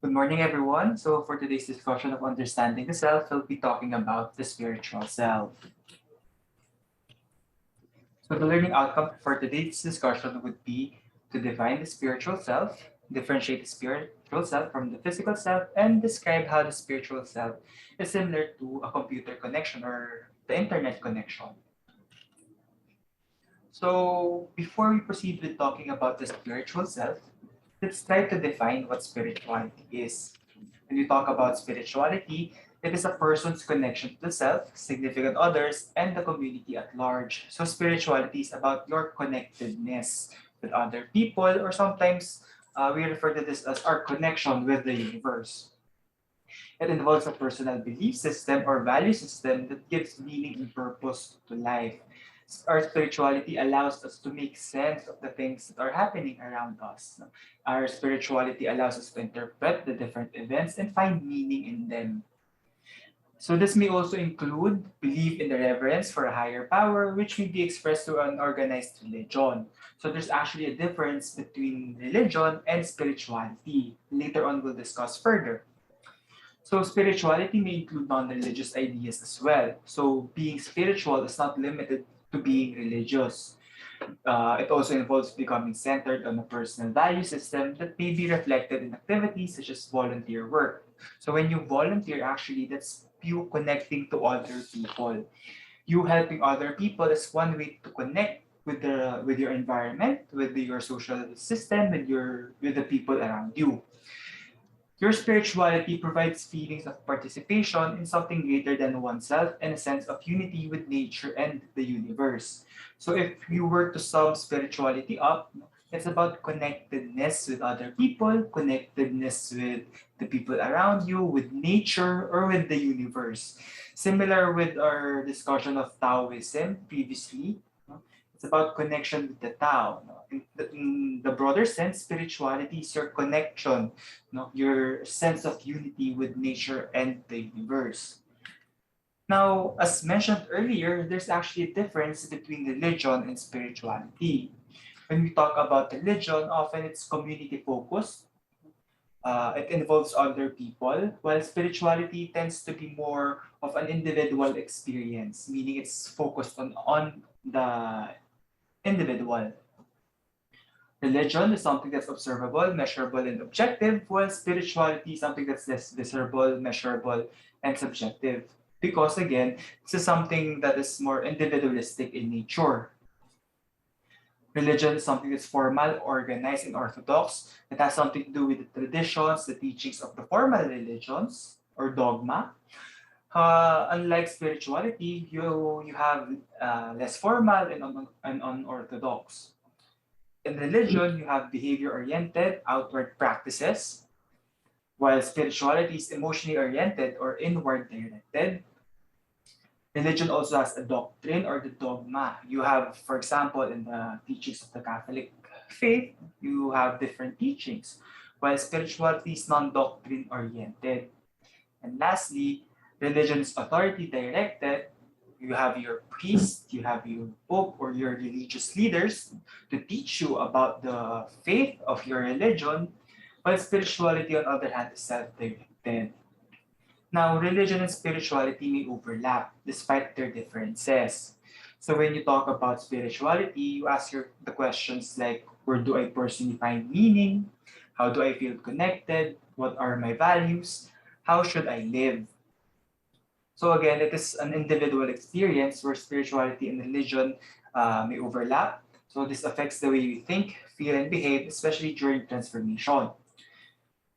Good morning, everyone. So, for today's discussion of understanding the self, we'll be talking about the spiritual self. So, the learning outcome for today's discussion would be to define the spiritual self, differentiate the spiritual self from the physical self, and describe how the spiritual self is similar to a computer connection or the internet connection. So, before we proceed with talking about the spiritual self, let's try to define what spirituality is. When we talk about spirituality, it is a person's connection to the self, significant others, and the community at large. So, spirituality is about your connectedness with other people, or sometimes we refer to this as our connection with the universe. It involves a personal belief system or value system that gives meaning and purpose to life. Our spirituality allows us to make sense of the things that are happening around us. Our spirituality allows us to interpret the different events and find meaning in them. So this may also include belief in the reverence for a higher power, which may be expressed through an organized religion. So there's actually a difference between religion and spirituality. Later on, we'll discuss further. So spirituality may include non-religious ideas as well. So being spiritual is not limited to being religious. It also involves becoming centered on a personal value system that may be reflected in activities such as volunteer work. So when you volunteer, actually, that's you connecting to other people. You helping other people is one way to connect with your environment, with your social system, with the people around you. Your spirituality provides feelings of participation in something greater than oneself and a sense of unity with nature and the universe. So, if you were to sum spirituality up, it's about connectedness with other people, connectedness with the people around you, with nature, or with the universe. Similar with our discussion of Taoism previously, no? It's about connection with the Tao. No? In the broader sense, spirituality is your connection, no, your sense of unity with nature and the universe. Now, as mentioned earlier, there's actually a difference between religion and spirituality. When we talk about religion, often it's community focused. It involves other people, while spirituality tends to be more of an individual experience, meaning it's focused on the individual. Religion is something that's observable, measurable, and objective, while spirituality is something that's less visible, measurable, and subjective. Because again, this is something that is more individualistic in nature. Religion is something that's formal, organized, and orthodox. It has something to do with the traditions, the teachings of the formal religions or dogma. Unlike spirituality, you have less formal and unorthodox. In religion, you have behavior oriented, outward practices, while spirituality is emotionally oriented or inward directed. Religion also has a doctrine or the dogma. You have, for example, in the teachings of the Catholic faith, you have different teachings, while spirituality is non doctrine oriented. And lastly, religion is authority directed. You have your priest, you have your pope or your religious leaders to teach you about the faith of your religion, while spirituality, on the other hand, is self-directed. Now, religion and spirituality may overlap despite their differences. So when you talk about spirituality, you ask the questions like, where do I personally find meaning? How do I feel connected? What are my values? How should I live? So again, it is an individual experience where spirituality and religion may overlap. So this affects the way we think, feel, and behave, especially during transformation.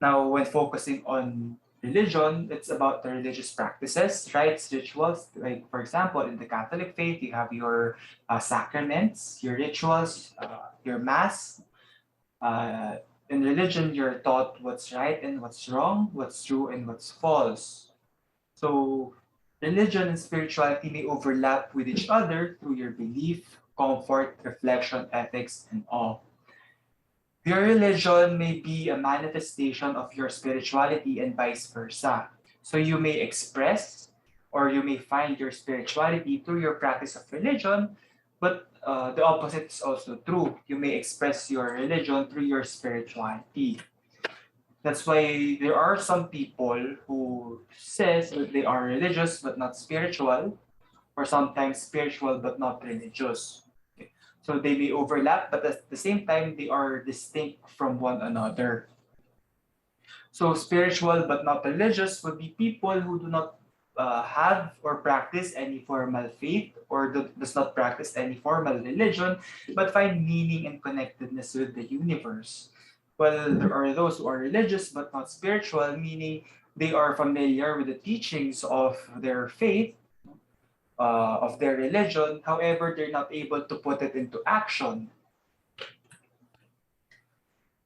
Now, when focusing on religion, it's about the religious practices, rites, rituals. Like, for example, in the Catholic faith, you have your sacraments, your rituals, your mass. Uh, in religion, you're taught what's right and what's wrong, what's true and what's false. So, religion and spirituality may overlap with each other through your belief, comfort, reflection, ethics, and awe. Your religion may be a manifestation of your spirituality and vice versa. So, you may express or you may find your spirituality through your practice of religion, but the opposite is also true. You may express your religion through your spirituality. That's why there are some people who says that they are religious but not spiritual, or sometimes spiritual but not religious. Okay. So they may overlap, but at the same time, they are distinct from one another. So spiritual but not religious would be people who do not have or practice any formal faith, or does not practice any formal religion, but find meaning and connectedness with the universe. Well, there are those who are religious but not spiritual, meaning they are familiar with the teachings of their faith, of their religion. However, they're not able to put it into action.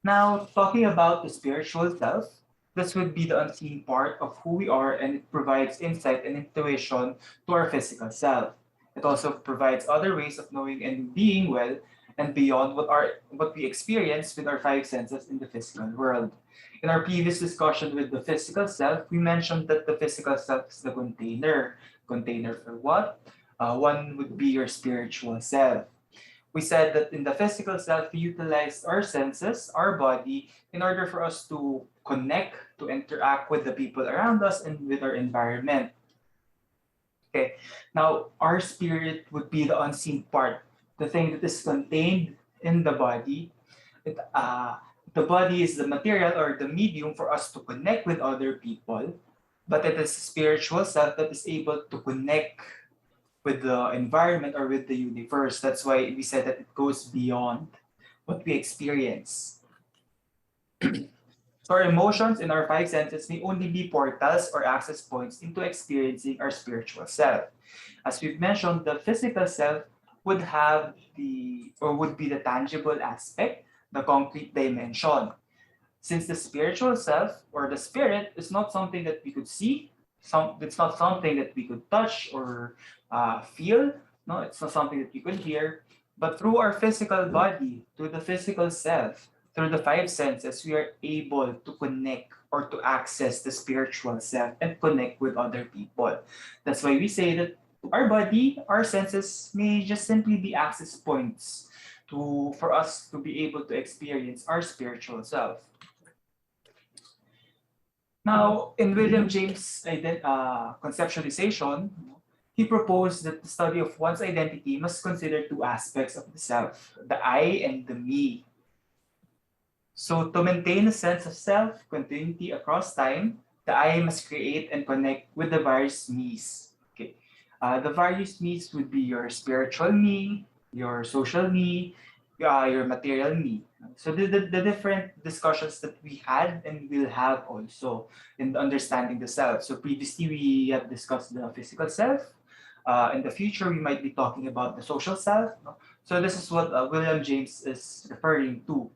Now, talking about the spiritual self, this would be the unseen part of who we are, and it provides insight and intuition to our physical self. It also provides other ways of knowing and being well and beyond what we experience with our five senses in the physical world. In our previous discussion with the physical self, we mentioned that the physical self is the container. Container for what? One would be your spiritual self. We said that in the physical self, we utilize our senses, our body, in order for us to connect, to interact with the people around us and with our environment. Okay. Now, our spirit would be the unseen part, the thing that is contained in the body. It, the body is the material or the medium for us to connect with other people, but it is spiritual self that is able to connect with the environment or with the universe. That's why we said that it goes beyond what we experience. So our emotions and our five senses may only be portals or access points into experiencing our spiritual self. As we've mentioned, the physical self would have the or would be the tangible aspect, the concrete dimension. Since the spiritual self or the spirit is not something that we could see, it's not something that we could touch or feel, no, it's not something that you could hear, but through our physical body, through the physical self, through the five senses, we are able to connect or to access the spiritual self and connect with other people. That's why we say that our body, our senses may just simply be access points to for us to be able to experience our spiritual self. Now, in William James' conceptualization, he proposed that the study of one's identity must consider two aspects of the self, the I and the me. So, to maintain a sense of self continuity across time, the I must create and connect with the various me's. Okay. The various me's would be your spiritual me, your social me, your material me. So the different discussions that we had and will have also in understanding the self. So previously we have discussed the physical self. In the future, we might be talking about the social self. No? So this is what William James is referring to.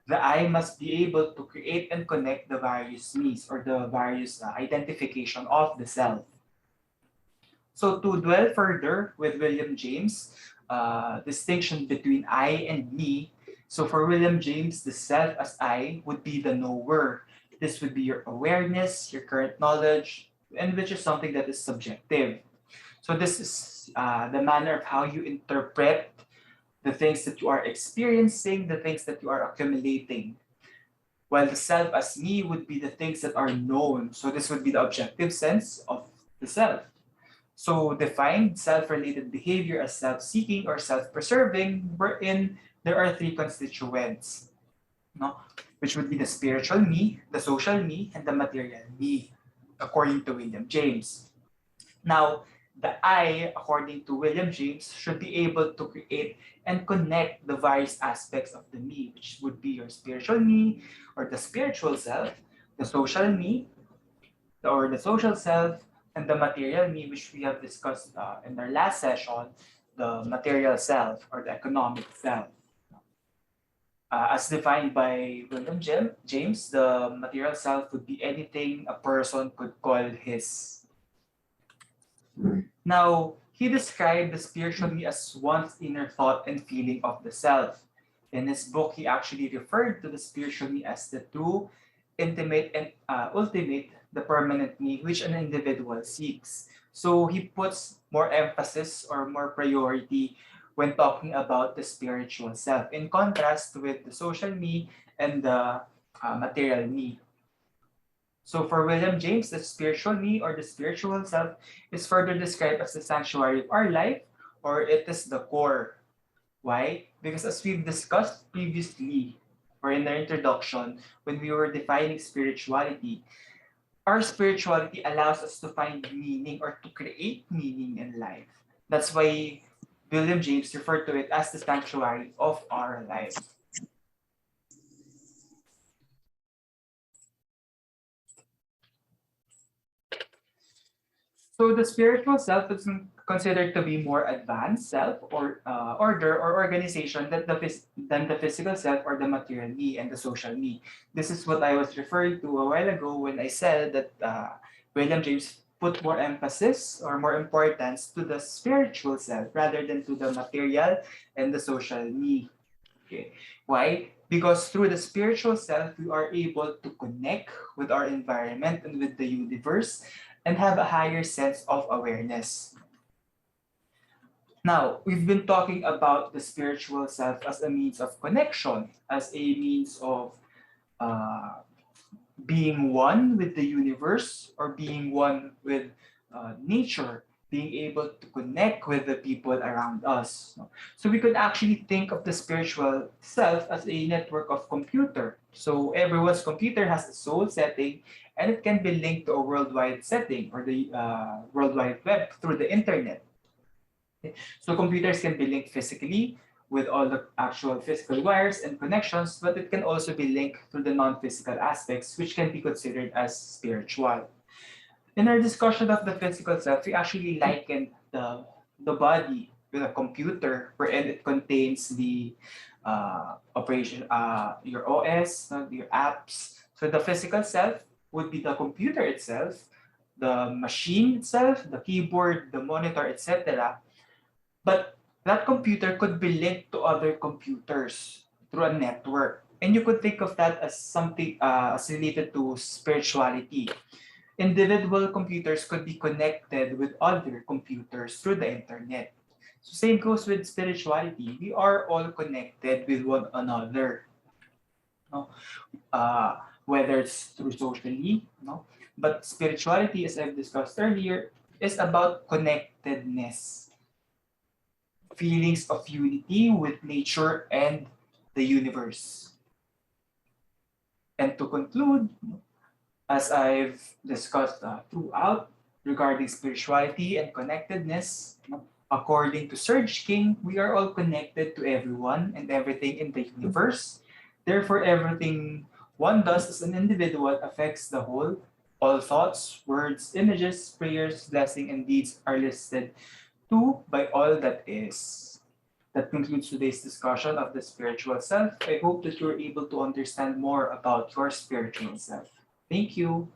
The I must be able to create and connect the various me's or the various identification of the self. So to dwell further with William James, distinction between I and me. So for William James, the self as I would be the knower. This would be your awareness, your current knowledge, and which is something that is subjective. So this is the manner of how you interpret the things that you are experiencing, the things that you are accumulating. While the self as me would be the things that are known. So this would be the objective sense of the self. So define self-related behavior as self-seeking or self-preserving, wherein there are three constituents, no? Which would be the spiritual me, the social me, and the material me, according to William James. Now, the I, according to William James, should be able to create and connect the various aspects of the me, which would be your spiritual me or the spiritual self, the social me, or the social self, and the material me, which we have discussed in our last session, the material self or the economic self. As defined by James, the material self would be anything a person could call his. Now, he described the spiritual me as one's inner thought and feeling of the self. In his book, he actually referred to the spiritual me as the true, intimate, and ultimate, the permanent me which an individual seeks. So he puts more emphasis or more priority when talking about the spiritual self, in contrast with the social me and the material me. So for William James, the spiritual me or the spiritual self is further described as the sanctuary of our life, or it is the core. Why? Because as we've discussed previously, or in the introduction, when we were defining spirituality, our spirituality allows us to find meaning or to create meaning in life. That's why William James referred to it as the sanctuary of our life. So the spiritual self is considered to be more advanced self or order or organization than the physical self or the material me and the social me. This is what I was referring to a while ago when I said that William James put more emphasis or more importance to the spiritual self rather than to the material and the social me. Okay. Why? Because through the spiritual self, we are able to connect with our environment and with the universe and have a higher sense of awareness. Now, we've been talking about the spiritual self as a means of connection, as a means of uh, being one with the universe or being one with nature, being able to connect with the people around us. No? So we could actually think of the spiritual self as a network of computer. So everyone's computer has a soul setting and it can be linked to a worldwide setting or the World Wide Web through the internet. Okay. So computers can be linked physically with all the actual physical wires and connections, but it can also be linked through the non-physical aspects, which can be considered as spiritual. In our discussion of the physical self, we actually likened the body with a computer wherein it contains the operation, your OS, your apps. So the physical self would be the computer itself, the machine itself, the keyboard, the monitor, etc. But that computer could be linked to other computers through a network. And you could think of that as something as related to spirituality. Individual computers could be connected with other computers through the internet. So same goes with spirituality. We are all connected with one another. No? Whether it's through socially, no? But spirituality, as I've discussed earlier, is about connectedness, feelings of unity with nature and the universe. And to conclude, as I've discussed throughout regarding spirituality and connectedness, according to Serge King, we are all connected to everyone and everything in the universe. Therefore, everything one does as an individual affects the whole. All thoughts, words, images, prayers, blessing, and deeds are listed too by all that is. That concludes today's discussion of the spiritual self. I hope that you're able to understand more about your spiritual self. Thank you.